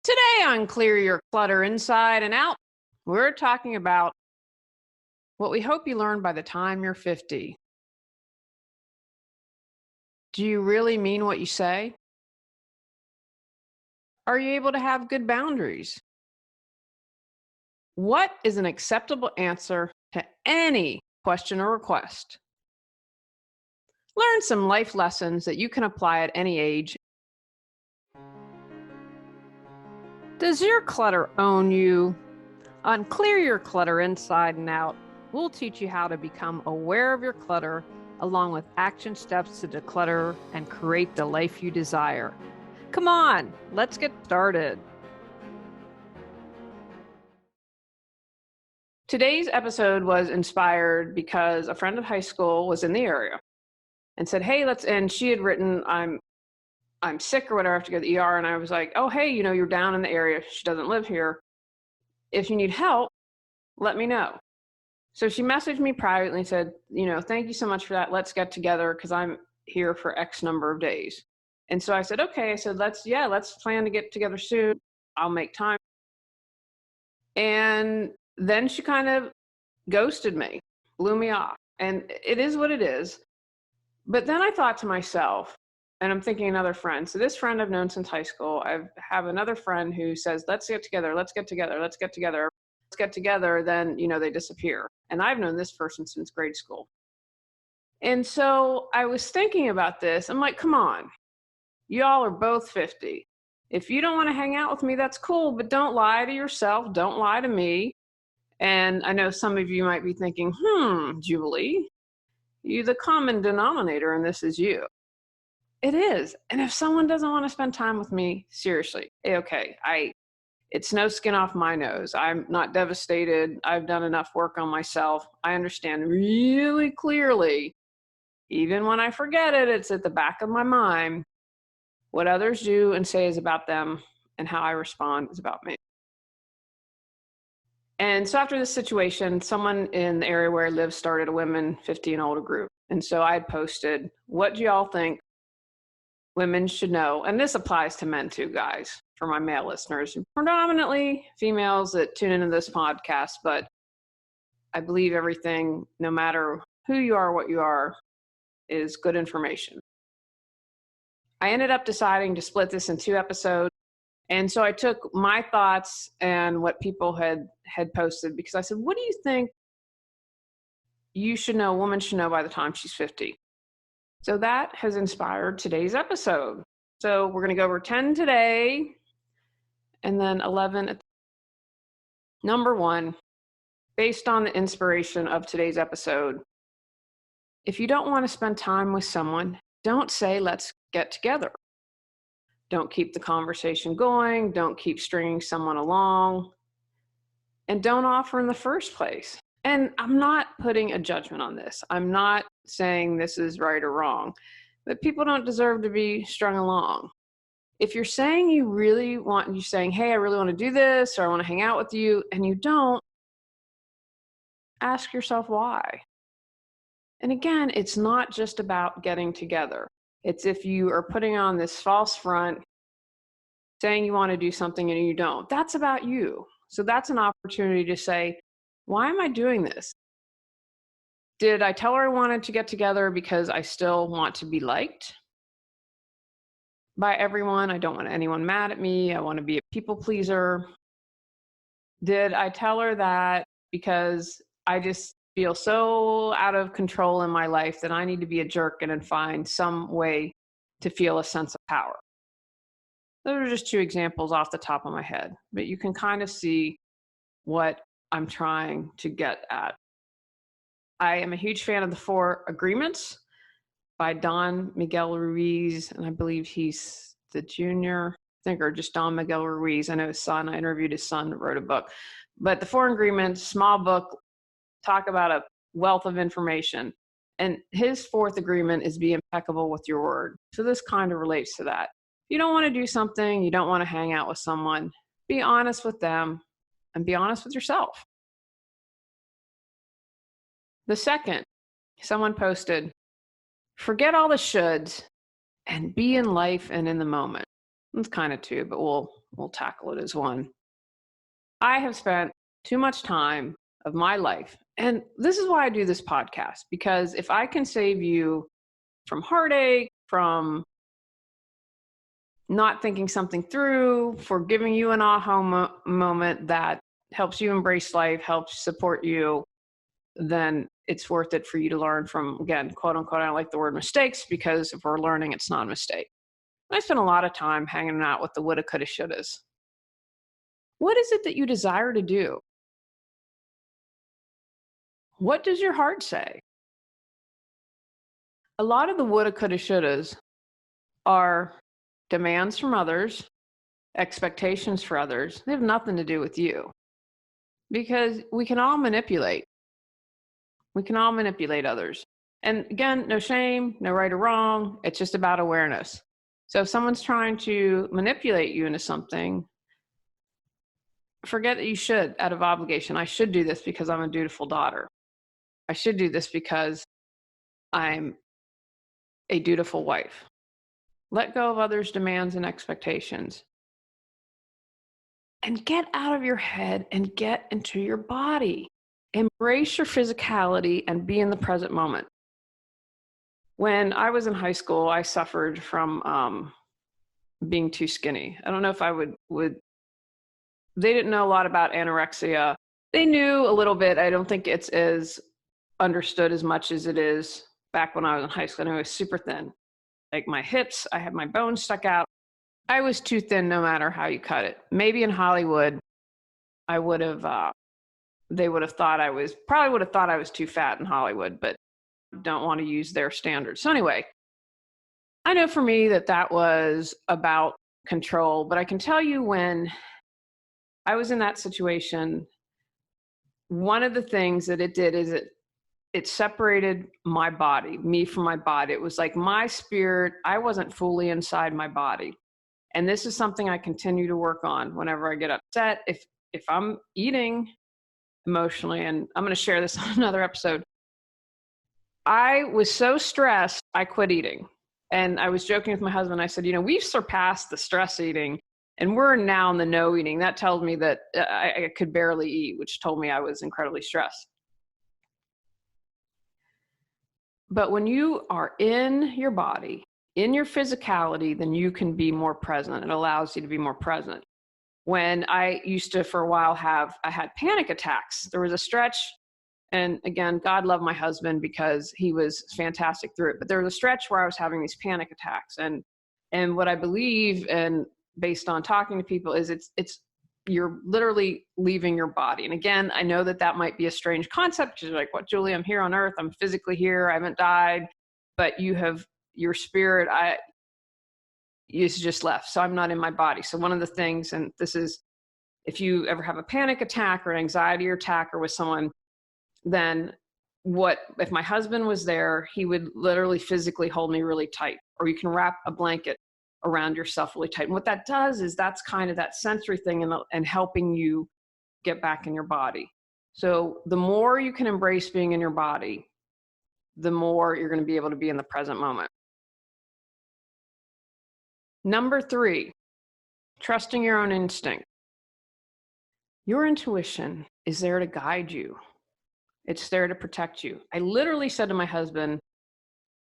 Today on Clear Your Clutter Inside and Out, we're talking about what we hope you learn by the time you're 50. Do you really mean what you say? Are you able to have good boundaries? What is an acceptable answer to any question or request? Learn some life lessons that you can apply at any age. Does your clutter own you? On Clear Your Clutter Inside and Out, we'll teach you how to become aware of your clutter along with action steps to declutter and create the life you desire. Come on, let's get started. Today's episode was inspired because a friend of high school was in the area and said, hey, and she had written, I'm sick or whatever, I have to go to the ER. And I was like, oh, hey, you're down in the area. She doesn't live here. If you need help, let me know. So she messaged me privately and said, thank you so much for that. Let's get together because I'm here for X number of days. And so I said, okay. I said, let's plan to get together soon. I'll make time. And then she kind of ghosted me, blew me off. And it is what it is. But then I thought to myself, and I'm thinking another friend. So this friend I've known since high school. I have another friend who says, let's get together. Then, they disappear. And I've known this person since grade school. And so I was thinking about this. I'm like, come on, y'all are both 50. If you don't want to hang out with me, that's cool, but don't lie to yourself. Don't lie to me. And I know some of you might be thinking, Julie, the common denominator in this is you. It is. And if someone doesn't want to spend time with me, seriously, okay, it's no skin off my nose. I'm not devastated. I've done enough work on myself. I understand really clearly, even when I forget it, it's at the back of my mind. What others do and say is about them, and how I respond is about me. And so after this situation, someone in the area where I live started a women 50 and older group. And so I had posted, what do y'all think women should know? And this applies to men too, guys, for my male listeners, predominantly females that tune into this podcast. But I believe everything, no matter who you are, what you are, is good information. I ended up deciding to split this in 2 episodes. And so I took my thoughts and what people had posted, because I said, what do you think a woman should know by the time she's 50? So that has inspired today's episode. So we're going to go over 10 today and then 11. Number 1, based on the inspiration of today's episode, if you don't want to spend time with someone, don't say, let's get together. Don't keep the conversation going. Don't keep stringing someone along. And don't offer in the first place. And I'm not putting a judgment on this. I'm not saying this is right or wrong, but people don't deserve to be strung along. If you're saying hey, I really want to do this, or I want to hang out with you, and you don't, ask yourself why. And again, it's not just about getting together. It's if you are putting on this false front, saying you want to do something and you don't. That's about you. So that's an opportunity to say, why am I doing this? Did I tell her I wanted to get together because I still want to be liked by everyone? I don't want anyone mad at me. I want to be a people pleaser. Did I tell her that because I just feel so out of control in my life that I need to be a jerk and find some way to feel a sense of power? Those are just 2 examples off the top of my head, but you can kind of see what I'm trying to get at. I am a huge fan of the 4 Agreements by Don Miguel Ruiz, and I believe he's the junior, or just Don Miguel Ruiz. I know his son. I interviewed his son that wrote a book. But the 4 Agreements, small book, talk about a wealth of information. And his 4th agreement is be impeccable with your word. So this kind of relates to that. If you don't want to do something, you don't want to hang out with someone, be honest with them and be honest with yourself. The second, someone posted, forget all the shoulds and be in life and in the moment. It's kind of 2, but we'll we'll tackle it as one. I have spent too much time of my life, and this is why I do this podcast, because if I can save you from heartache, from not thinking something through, for giving you an aha moment that helps you embrace life, helps support you, then it's worth it for you to learn from, again, quote unquote, I don't like the word mistakes, because if we're learning, it's not a mistake. I spend a lot of time hanging out with the woulda, coulda, shouldas. What is it that you desire to do? What does your heart say? A lot of the woulda, coulda, shouldas are demands from others, expectations for others. They have nothing to do with you, because we can all manipulate. We can all manipulate others. And again, no shame, no right or wrong. It's just about awareness. So if someone's trying to manipulate you into something, forget that you should, out of obligation. I should do this because I'm a dutiful daughter. I should do this because I'm a dutiful wife. Let go of others' demands and expectations. And get out of your head and get into your body. Embrace your physicality and be in the present moment. When I was in high school, I suffered from being too skinny. I don't know if I would they didn't know a lot about anorexia. They knew a little bit. I don't think it's as understood as much as it is back when I was in high school. And I was super thin. Like my hips, I had my bones stuck out. I was too thin no matter how you cut it. Maybe in Hollywood, I would have, they would have thought I was, probably would have thought I was too fat in Hollywood, but don't want to use their standards. So anyway, I know for me that was about control, but I can tell you when I was in that situation, one of the things that it did is it separated my body, me from my body. It was like my spirit, I wasn't fully inside my body. And this is something I continue to work on whenever I get upset. If I'm eating emotionally, and I'm going to share this on another episode, I was so stressed, I quit eating. And I was joking with my husband. I said, we've surpassed the stress eating and we're now in the no eating. That tells me that I could barely eat, which told me I was incredibly stressed. But when you are in your body, in your physicality, then you can be more present. It allows you to be more present. When I used to, for a while, I had panic attacks. There was a stretch, and again, God love my husband because he was fantastic through it. But there was a stretch where I was having these panic attacks. And what I believe, and based on talking to people, is it's you're literally leaving your body. And again, I know that might be a strange concept because you're like, what, Julie, I'm here on earth. I'm physically here. I haven't died, but you have your spirit. It's just left. So I'm not in my body. So one of the things, and this is, if you ever have a panic attack or an anxiety attack or with someone, then if my husband was there, he would literally physically hold me really tight, or you can wrap a blanket around yourself really tight. And what that does is that's kind of that sensory thing and helping you get back in your body. So the more you can embrace being in your body, the more you're going to be able to be in the present moment. Number 3, trusting your own instinct. Your intuition is there to guide you. It's there to protect you. I literally said to my husband,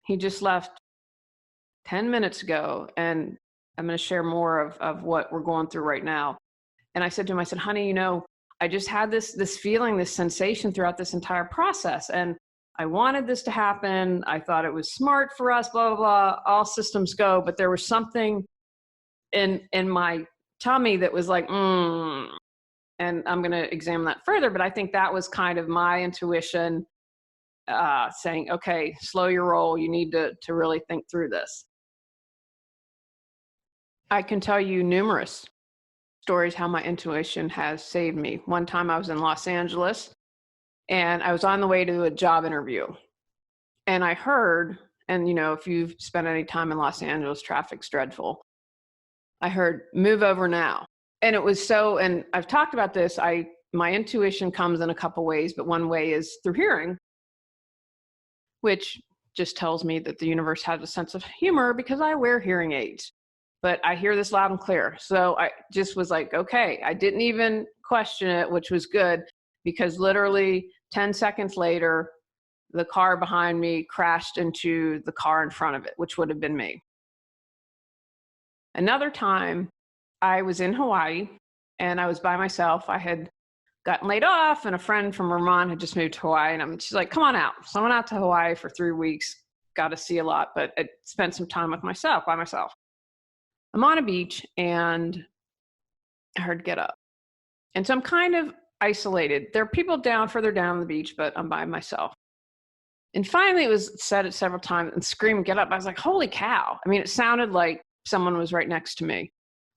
he just left 10 minutes ago, and I'm going to share more of what we're going through right now. And I said to him, I said, honey, I just had this feeling, this sensation throughout this entire process. And I wanted this to happen. I thought it was smart for us, blah, blah, blah, all systems go. But there was something in my tummy that was like, and I'm going to examine that further. But I think that was kind of my intuition saying, okay, slow your roll. You need to really think through this. I can tell you numerous stories how my intuition has saved me. One time I was in Los Angeles and I was on the way to a job interview. And I heard, and if you've spent any time in Los Angeles, traffic's dreadful. I heard, move over now. And it was so, and I've talked about this, my intuition comes in a couple ways, but one way is through hearing, which just tells me that the universe has a sense of humor because I wear hearing aids. but I hear this loud and clear. So I just was like, okay, I didn't even question it, which was good, because literally 10 seconds later, the car behind me crashed into the car in front of it, which would have been me. Another time, I was in Hawaii and I was by myself. I had gotten laid off, and a friend from Vermont had just moved to Hawaii. And she's like, come on out. So I went out to Hawaii for 3 weeks, got to see a lot, but I spent some time with myself, by myself. I'm on a beach and I heard get up. And so I'm kind of isolated. There are people further down on the beach, but I'm by myself. And finally it was said it several times and screamed, get up. I was like, holy cow. I mean, it sounded like someone was right next to me.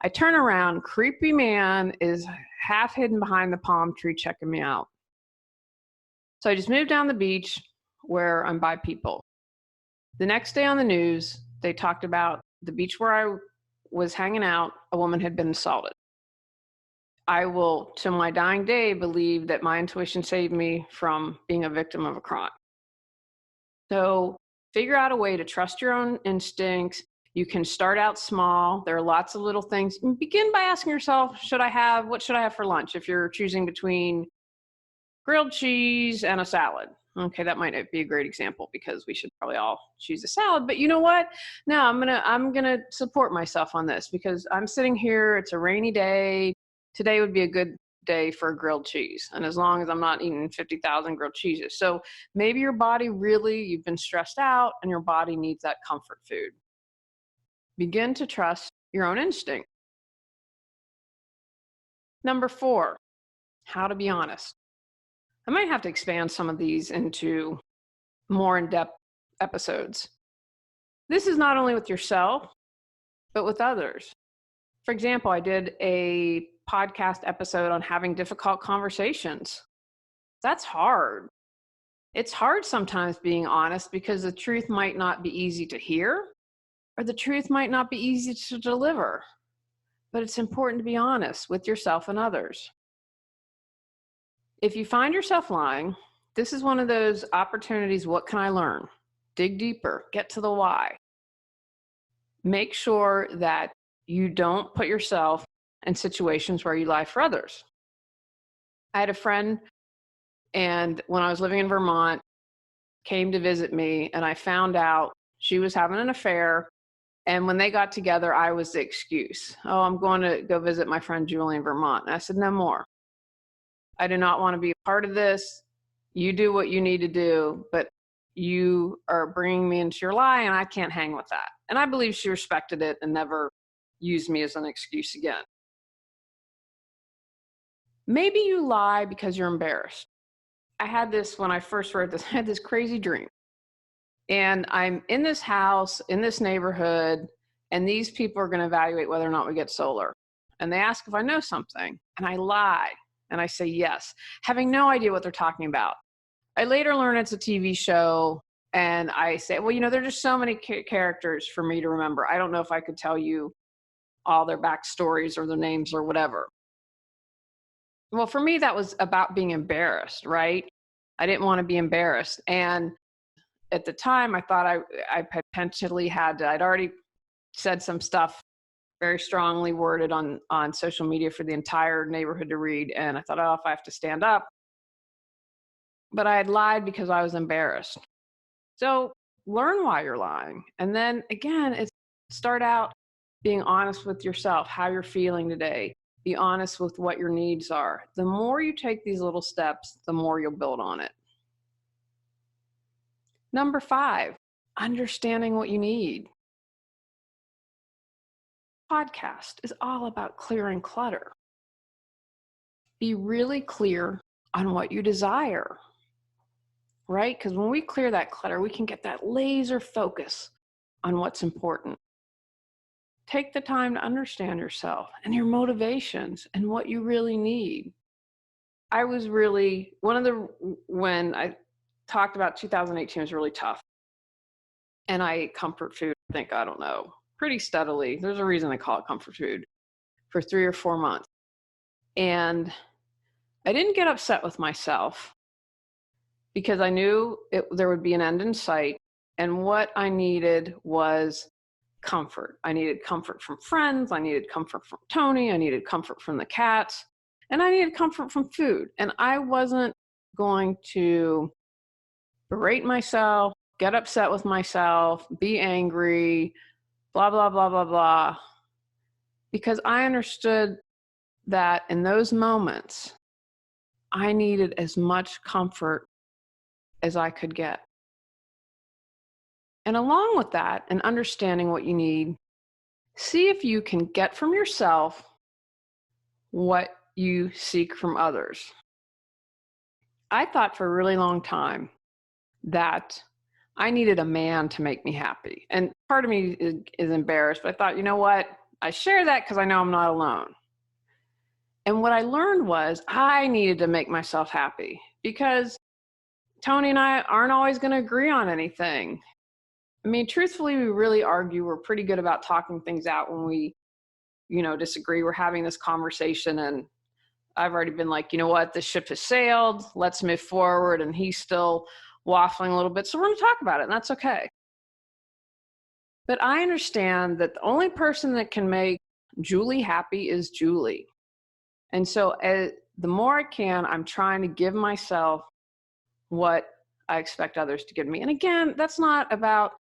I turn around, creepy man is half hidden behind the palm tree checking me out. So I just moved down the beach where I'm by people. The next day on the news, they talked about the beach where I was hanging out, a woman had been assaulted. I will, to my dying day, believe that my intuition saved me from being a victim of a crime. So figure out a way to trust your own instincts. You can start out small. There are lots of little things. Begin by asking yourself, what should I have for lunch? If you're choosing between grilled cheese and a salad. Okay, that might not be a great example because we should probably all choose a salad, but you know what? No, I'm gonna support myself on this because I'm sitting here, it's a rainy day. Today would be a good day for a grilled cheese. And as long as I'm not eating 50,000 grilled cheeses. So maybe your body you've been stressed out and your body needs that comfort food. Begin to trust your own instinct. Number 4, how to be honest. I might have to expand some of these into more in-depth episodes. This is not only with yourself, but with others. For example, I did a podcast episode on having difficult conversations. That's hard. It's hard sometimes being honest because the truth might not be easy to hear, or the truth might not be easy to deliver. But it's important to be honest with yourself and others. If you find yourself lying, this is one of those opportunities. What can I learn? Dig deeper, get to the why. Make sure that you don't put yourself in situations where you lie for others. I had a friend, and when I was living in Vermont, came to visit me, and I found out she was having an affair. And when they got together, I was the excuse. Oh, I'm going to go visit my friend Julie in Vermont. And I said, no more. I do not want to be a part of this. You do what you need to do, but you are bringing me into your lie, and I can't hang with that. And I believe she respected it and never used me as an excuse again. Maybe you lie because you're embarrassed. I had this when I first wrote this. I had this crazy dream. And I'm in this house, in this neighborhood, and these people are going to evaluate whether or not we get solar. And they ask if I know something, and I lie. And I say yes, having no idea what they're talking about. I later learn it's a TV show, and I say, well, there are just so many characters for me to remember. I don't know if I could tell you all their backstories or their names or whatever. Well, for me, that was about being embarrassed, right? I didn't want to be embarrassed. And at the time, I thought I potentially I'd already said some stuff very strongly worded on social media for the entire neighborhood to read. And I thought, oh, if I have to stand up. But I had lied because I was embarrassed. So learn why you're lying. And then again, start out being honest with yourself, how you're feeling today. Be honest with what your needs are. The more you take these little steps, the more you'll build on it. Number 5, understanding what you need. Podcast is all about clearing clutter. Be really clear on what you desire, right? Because when we clear that clutter, we can get that laser focus on what's important. Take the time to understand yourself and your motivations and what you really need. I was really, when I talked about 2018 was really tough. And I ate comfort food, I don't know, pretty steadily. There's a reason they call it comfort food, for 3 or 4 months. And I didn't get upset with myself because I knew there would be an end in sight. And what I needed was comfort. I needed comfort from friends. I needed comfort from Tony. I needed comfort from the cats. And I needed comfort from food. And I wasn't going to berate myself, get upset with myself, be angry, blah, blah, blah, blah, blah. Because I understood that in those moments, I needed as much comfort as I could get. And along with that, and understanding what you need, see if you can get from yourself what you seek from others. I thought for a really long time that I needed a man to make me happy. And part of me is embarrassed, but I thought, you know what? I share that because I know I'm not alone. And what I learned was I needed to make myself happy because Tony and I aren't always going to agree on anything. I mean, truthfully, we really argue. We're pretty good about talking things out when we, disagree. We're having this conversation and I've already been like, you know what, the ship has sailed. Let's move forward. And he's still waffling a little bit. So we're going to talk about it and that's okay. But I understand that the only person that can make Julie happy is Julie. And so the more I can, I'm trying to give myself what I expect others to give me. And again, that's not about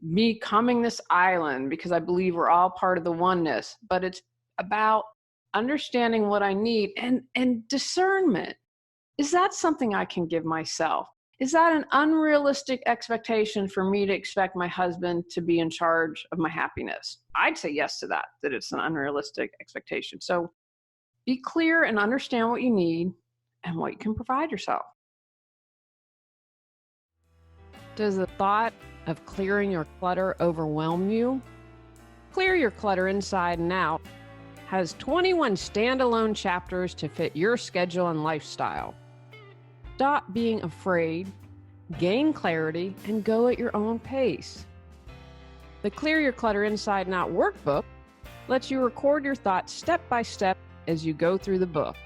me coming this island because I believe we're all part of the oneness, but it's about understanding what I need and discernment. Is that something I can give myself? Is that an unrealistic expectation for me to expect my husband to be in charge of my happiness? I'd say yes to that it's an unrealistic expectation. So be clear and understand what you need and what you can provide yourself. Does the thought of clearing your clutter overwhelm you? Clear Your Clutter Inside and Out has 21 standalone chapters to fit your schedule and lifestyle. Stop being afraid, gain clarity, and go at your own pace. The Clear Your Clutter Inside and Out workbook lets you record your thoughts step by step as you go through the book.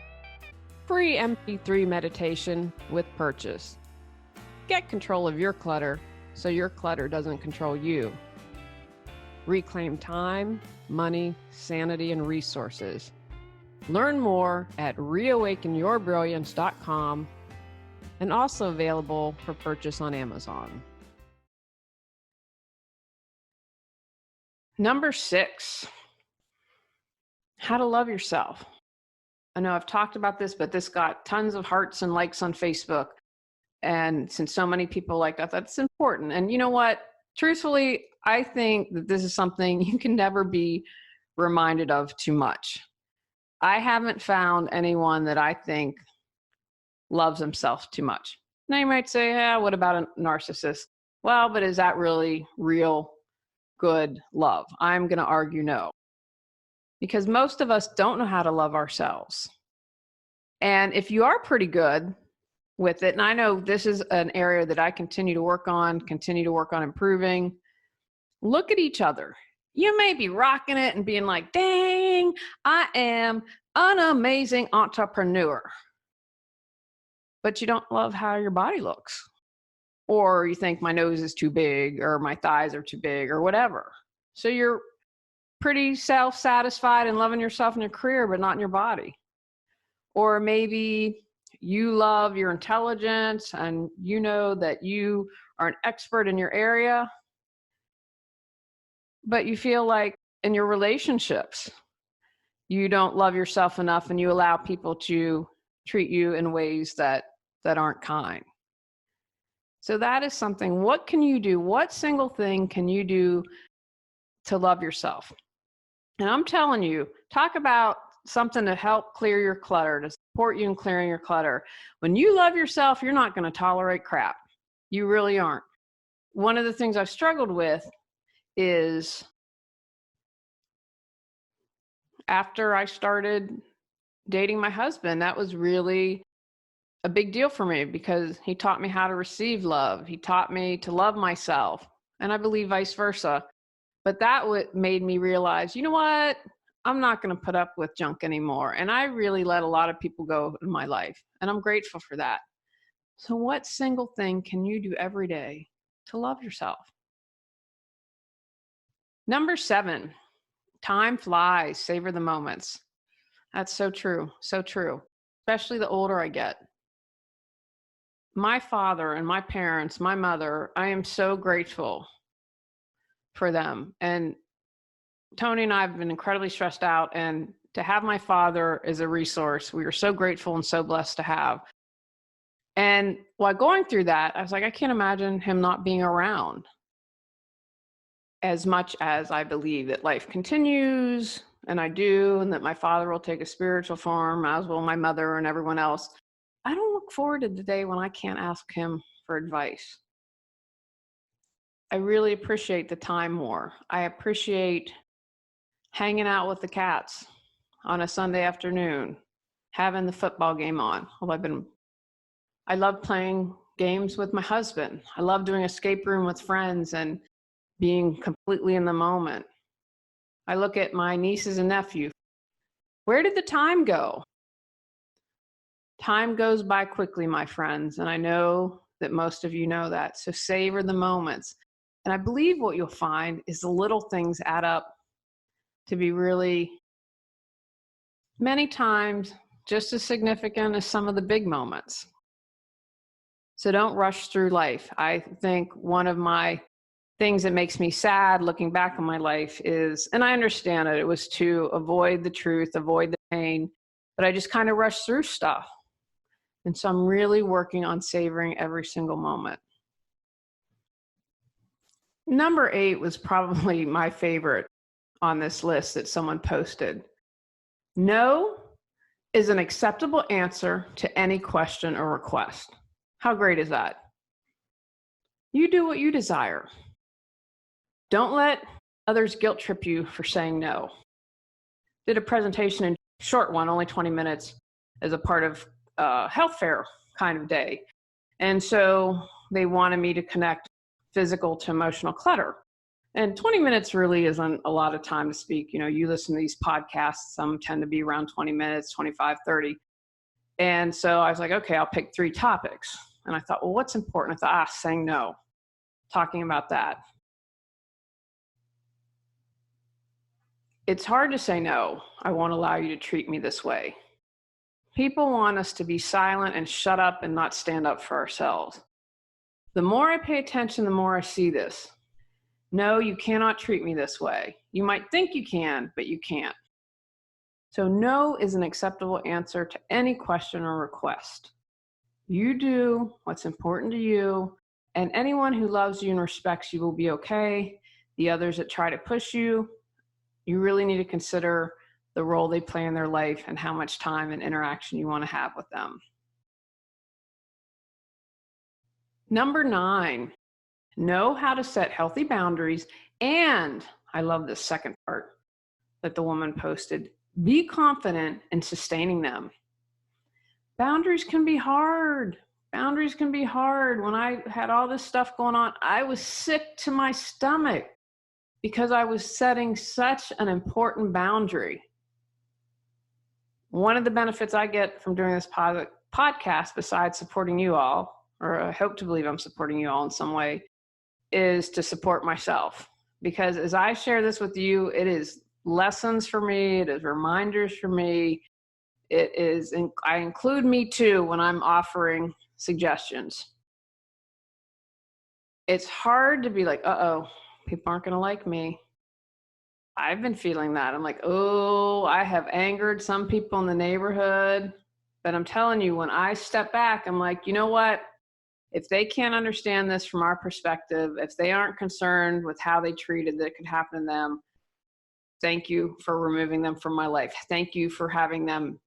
Free MP3 meditation with purchase. Get control of your clutter so your clutter doesn't control you. Reclaim time, money, sanity, and resources. Learn more at reawakenyourbrilliance.com and also available for purchase on Amazon. Number 6, how to love yourself. I know I've talked about this, but this got tons of hearts and likes on Facebook. And since so many people like that, that's important. And you know what? Truthfully, I think that this is something you can never be reminded of too much. I haven't found anyone that I think loves himself too much. Now you might say, yeah, what about a narcissist? Well, but is that really real good love? I'm going to argue no. Because most of us don't know how to love ourselves. And if you are pretty good with it, and I know this is an area that I continue to work on improving, look at each other. You may be rocking it and being like, dang, I am an amazing entrepreneur. But you don't love how your body looks. Or you think my nose is too big or my thighs are too big or whatever. So you're pretty self-satisfied and loving yourself in your career, but not in your body. Or maybe you love your intelligence and you know that you are an expert in your area, but you feel like in your relationships, you don't love yourself enough and you allow people to treat you in ways that aren't kind. So that is something. What can you do? What single thing can you do to love yourself? And I'm telling you, talk about something to help clear your clutter, to support you in clearing your clutter. When you love yourself, you're not going to tolerate crap. You really aren't. One of the things I've struggled with is after I started dating my husband, that was really a big deal for me because he taught me how to receive love. He taught me to love myself, and I believe vice versa. But that made me realize, you know what? I'm not going to put up with junk anymore. And I really let a lot of people go in my life, and I'm grateful for that. So what single thing can you do every day to love yourself? Number 7, time flies, savor the moments. That's so true, so true, especially the older I get. My father and my parents, my mother, I am so grateful for them. And Tony and I have been incredibly stressed out, and to have my father as a resource, we are so grateful and so blessed to have. And while going through that, I was like, I can't imagine him not being around. As much as I believe that life continues, and I do, and that my father will take a spiritual form, as will my mother and everyone else, I don't look forward to the day when I can't ask him for advice. I really appreciate the time more. I appreciate hanging out with the cats on a Sunday afternoon, having the football game on. Well, I love playing games with my husband. I love doing escape room with friends and being completely in the moment. I look at my nieces and nephew. Where did the time go? Time goes by quickly, my friends, and I know that most of you know that. So savor the moments. And I believe what you'll find is the little things add up to be really, many times, just as significant as some of the big moments. So don't rush through life. I think one of my things that makes me sad looking back on my life is, and I understand it was to avoid the truth, avoid the pain, but I just kind of rushed through stuff. And so I'm really working on savoring every single moment. Number 8 was probably my favorite on this list that someone posted. No is an acceptable answer to any question or request. How great is that? You do what you desire. Don't let others guilt trip you for saying no. Did a presentation, in short one, only 20 minutes, as a part of health fair kind of day. And so they wanted me to connect physical to emotional clutter. And 20 minutes really isn't a lot of time to speak. You know, you listen to these podcasts, some tend to be around 20 minutes, 25, 30. And so I was like, okay, I'll pick 3 topics. And I thought, well, what's important? I thought, saying no, talking about that. It's hard to say no. I won't allow you to treat me this way. People want us to be silent and shut up and not stand up for ourselves. The more I pay attention, the more I see this. No, you cannot treat me this way. You might think you can, but you can't. So no is an acceptable answer to any question or request. You do what's important to you, and anyone who loves you and respects you will be okay. The others that try to push you, you really need to consider the role they play in their life and how much time and interaction you want to have with them. Number 9, know how to set healthy boundaries. And I love this second part that the woman posted. Be confident in sustaining them. Boundaries can be hard. Boundaries can be hard. When I had all this stuff going on, I was sick to my stomach because I was setting such an important boundary. One of the benefits I get from doing this podcast, besides supporting you all, or I hope to believe I'm supporting you all in some way, is to support myself. Because as I share this with you, it is lessons for me, it is reminders for me, it is, I include me too when I'm offering suggestions. It's hard to be like, uh-oh, people aren't going to like me. I've been feeling that. I'm like, oh, I have angered some people in the neighborhood. But I'm telling you, when I step back, I'm like, you know what? If they can't understand this from our perspective, if they aren't concerned with how they treated that could happen to them, thank you for removing them from my life. Thank you for having them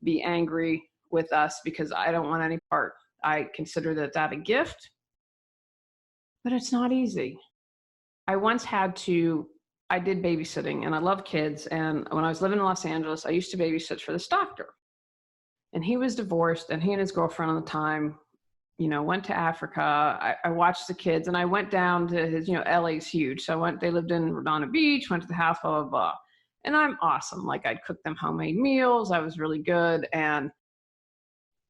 be angry with us, because I don't want any part. I consider that a gift, but it's not easy. I once I did babysitting, and I love kids. And when I was living in Los Angeles, I used to babysit for this doctor. And he was divorced, and he and his girlfriend at the time, went to Africa. I watched the kids, and I went down to his, LA's huge. So they lived in Redondo Beach, went to the house, blah, blah, blah. And I'm awesome. Like, I'd cook them homemade meals. I was really good. And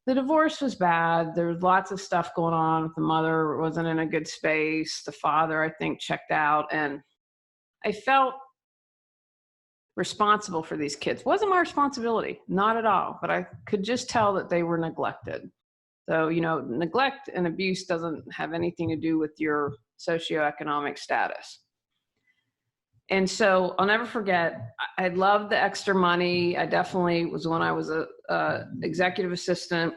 the divorce was bad. There was lots of stuff going on. The mother wasn't in a good space. The father, I think, checked out. And I felt responsible for these kids. Wasn't my responsibility, not at all, but I could just tell that they were neglected. So, neglect and abuse doesn't have anything to do with your socioeconomic status. And so I'll never forget, I loved the extra money. I definitely was when I was a executive assistant.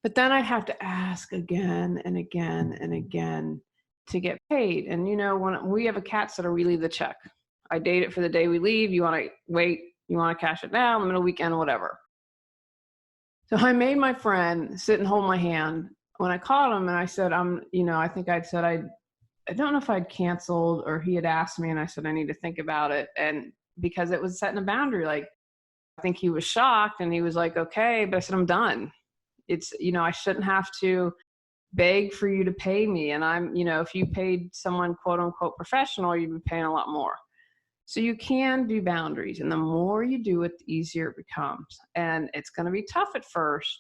But then I'd have to ask again and again and again to get paid. And, when we have a cat sitter, we leave the check. I date it for the day we leave. You want to wait, you want to cash it now, in the middle of the weekend, whatever. So I made my friend sit and hold my hand when I called him, and I said, I think I'd said I don't know if I'd canceled or he had asked me, and I said, I need to think about it. And because it was setting a boundary, like, I think he was shocked and he was like, okay, but I said, I'm done. It's, I shouldn't have to beg for you to pay me. And if you paid someone quote unquote professional, you'd be paying a lot more. So you can do boundaries, and the more you do it, the easier it becomes. And it's going to be tough at first,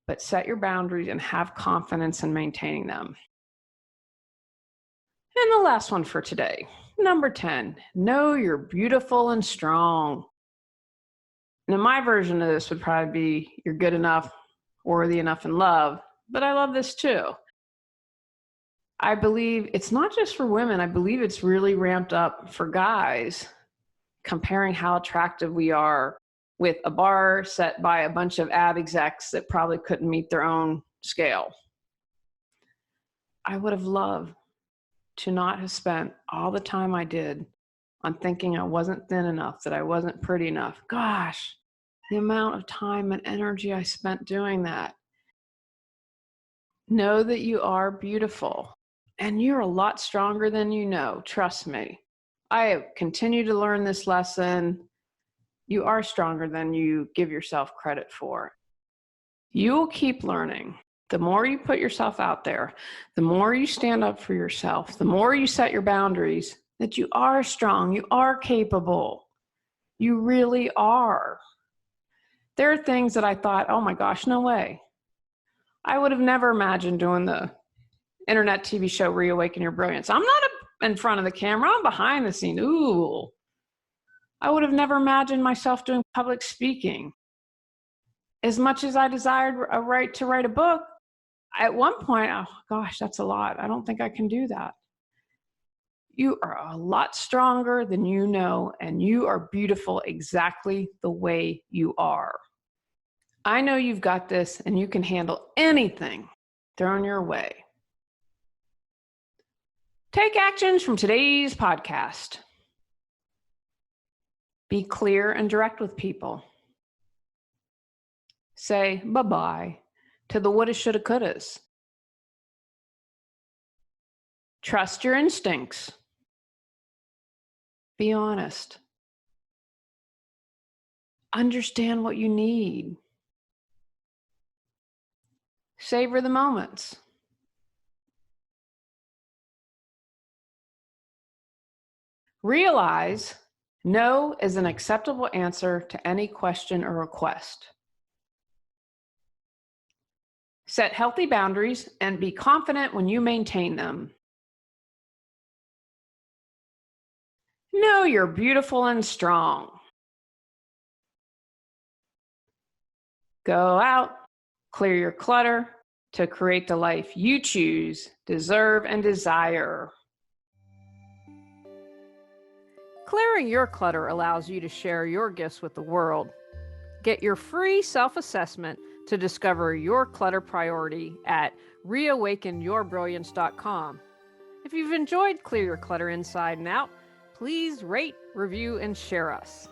but set your boundaries and have confidence in maintaining them. And the last one for today, number 10, know you're beautiful and strong. Now, my version of this would probably be you're good enough, worthy enough, and loved, but I love this too. I believe it's not just for women. I believe it's really ramped up for guys, comparing how attractive we are with a bar set by a bunch of ad execs that probably couldn't meet their own scale. I would have loved to not have spent all the time I did on thinking I wasn't thin enough, that I wasn't pretty enough. Gosh, the amount of time and energy I spent doing that. Know that you are beautiful, and you're a lot stronger than you know. Trust me. I have continued to learn this lesson. You are stronger than you give yourself credit for. You will keep learning. The more you put yourself out there, the more you stand up for yourself, the more you set your boundaries, that you are strong, you are capable. You really are. There are things that I thought, oh my gosh, no way. I would have never imagined doing the internet TV show Reawaken Your Brilliance. I'm not in front of the camera, I'm behind the scene. Ooh. I would have never imagined myself doing public speaking. As much as I desired a right to write a book, at one point, oh gosh, that's a lot. I don't think I can do that. You are a lot stronger than you know, and you are beautiful exactly the way you are. I know you've got this, and you can handle anything thrown your way. Take actions from today's podcast. Be clear and direct with people. Say bye-bye to the woulda, shoulda, couldas. Trust your instincts. Be honest. Understand what you need. Savor the moments. Realize no is an acceptable answer to any question or request. Set healthy boundaries and be confident when you maintain them. Know you're beautiful and strong. Go out, clear your clutter to create the life you choose, deserve, and desire. Clearing your clutter allows you to share your gifts with the world. Get your free self-assessment to discover your clutter priority at reawakenyourbrilliance.com. If you've enjoyed Clear Your Clutter Inside and Out, please rate, review, and share us.